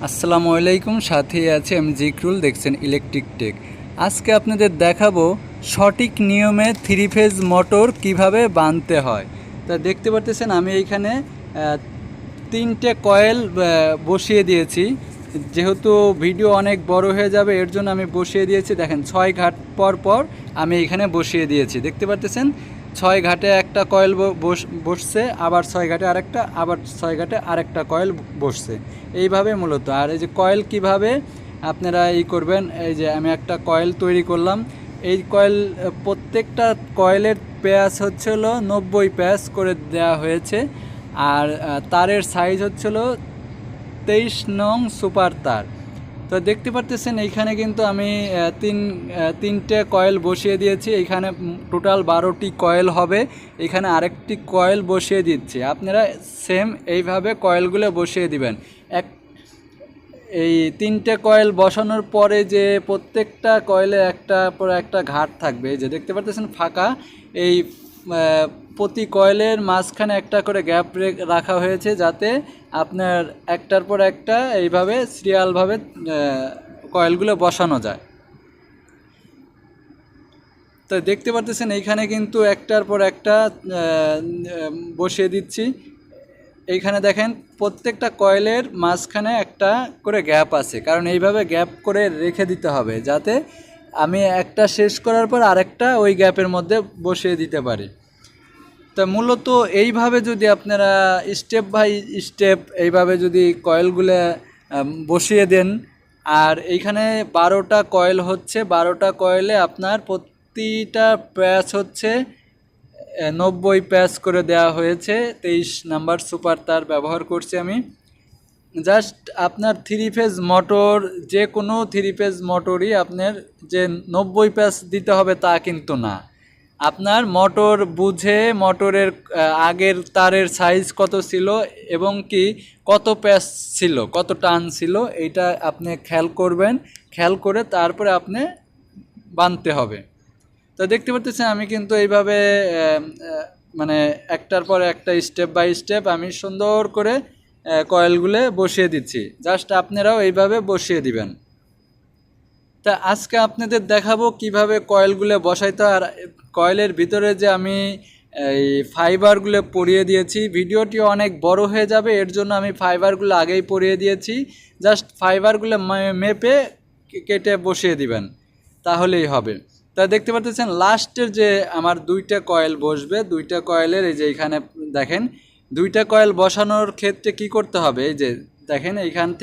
আসসালামু আলাইকুম, সাথে আছে আমি জিকরুল, দেখছেন ইলেকট্রিক টেক। আজকে আপনাদের দেখাবো সঠিক নিয়মে থ্রি ফেজ মোটর কিভাবে বাঁধতে হয়। তা দেখতে পাচ্ছেন আমি এইখানে তিনটে কয়েল বসিয়ে দিয়েছি। যেহেতু ভিডিও অনেক বড় হয়ে যাবে এর জন্য আমি বসিয়ে দিয়েছি। দেখেন 6 ঘাট পর পর আমি এখানে বসিয়ে দিয়েছি। দেখতে পাচ্ছেন 6 ঘাটে একটা কয়েল বসছে, আবার 6 ঘাটে আরেকটা, আবার 6 ঘাটে আরেকটা কয়েল বসছে। এইভাবে মূলত। আর এই যে কয়েল কিভাবে আপনারা করবেন, এই যে আমি একটা কয়েল তৈরি করলাম। এই কয়েল প্রত্যেকটা কয়েলের প্যাচ হচ্ছিল 90 প্যাচ করে দেওয়া হয়েছে। আর তারের সাইজ হচ্ছিল 23 নং সুপার তার। তো দেখতে পারতেছেন এইখানে কিন্তু আমি তিনটে কয়েল বসিয়ে দিয়েছি। এইখানে টোটাল 12টি কয়েল হবে। এখানে আরেকটি কয়েল বসিয়ে দিচ্ছি। আপনারা সেম এইভাবে কয়েলগুলো বসিয়ে দিবেন। এই তিনটে কয়েল বসানোর পরে যে প্রত্যেকটা কয়েলে একটা পর একটা ঘাট থাকবে, যে দেখতে পাচ্ছেন ফাঁকা, এই প্রতি কয়েলের মাঝখানে একটা করে গ্যাপ রাখা হয়েছে, যাতে আপনার একটার পর একটা এইভাবে সিরিয়ালভাবে কয়েলগুলো বসানো যায়। তো দেখতে পাচ্ছেন এইখানে কিন্তু একটার পর একটা বসিয়ে দিচ্ছি। এইখানে দেখেন প্রত্যেকটা কয়েলের মাঝখানে একটা করে গ্যাপ আছে, কারণ এইভাবে গ্যাপ করে রেখে দিতে হবে, যাতে আমি একটা শেষ করার পর আরেকটা ওই গ্যাপের মধ্যে বসিয়ে দিতে পারি। তা মূলত এইভাবে যদি আপনারা স্টেপ বাই স্টেপ এইভাবে যদি কয়েলগুলো বসিয়ে দেন, আর এইখানে 12টা কয়েল হচ্ছে, 12টা কয়েলে আপনার প্রতিটা প্যাচ হচ্ছে 90 প্যাচ করে দেওয়া হয়েছে। 23 নাম্বার সুপার তার ব্যবহার করছি আমি। জাস্ট আপনার থ্রি ফেজ মোটর, যে কোনো থ্রি ফেজ মোটরই আপনার যে 90 প্যাচ দিতে হবে তা কিন্তু না। আপনার মোটর বুঝে, মোটরের আগের তারের সাইজ কত ছিল এবং কি কত প্যাচ ছিল, কত টান ছিল, এইটা আপনি খেয়াল করবেন। খেয়াল করে তারপরে আপনি বাঁধতে হবে। তো দেখতে পাচ্ছেন আমি কিন্তু এইভাবে মানে একটার পর একটা স্টেপ বাই স্টেপ আমি সুন্দর করে কয়েলগুলো বসিয়ে দিচ্ছি। জাস্ট আপনারাও এইভাবে বসিয়ে দিবেন। তা আজকে আপনাদের দেখাবো কিভাবে কয়েলগুলো বসাইতে হয়। আর কয়েলের ভিতরে যে আমি এই ফাইবারগুলো পরিয়ে দিয়েছি, ভিডিওটি অনেক বড় হয়ে যাবে, এর জন্য আমি ফাইবারগুলো আগেই পরিয়ে দিয়েছি। জাস্ট ফাইবারগুলো মেপে কেটে বসিয়ে দিবেন, তাহলেই হবে। তা দেখতে পাচ্ছেন লাস্টের যে আমার 2টা কয়েল বসবে, 2টা কয়েলের এই যে এইখানে দেখেন 2টা কয়েল বসানোর ক্ষেত্রে কি করতে হবে, এই যে দেখেন এইখান থেকে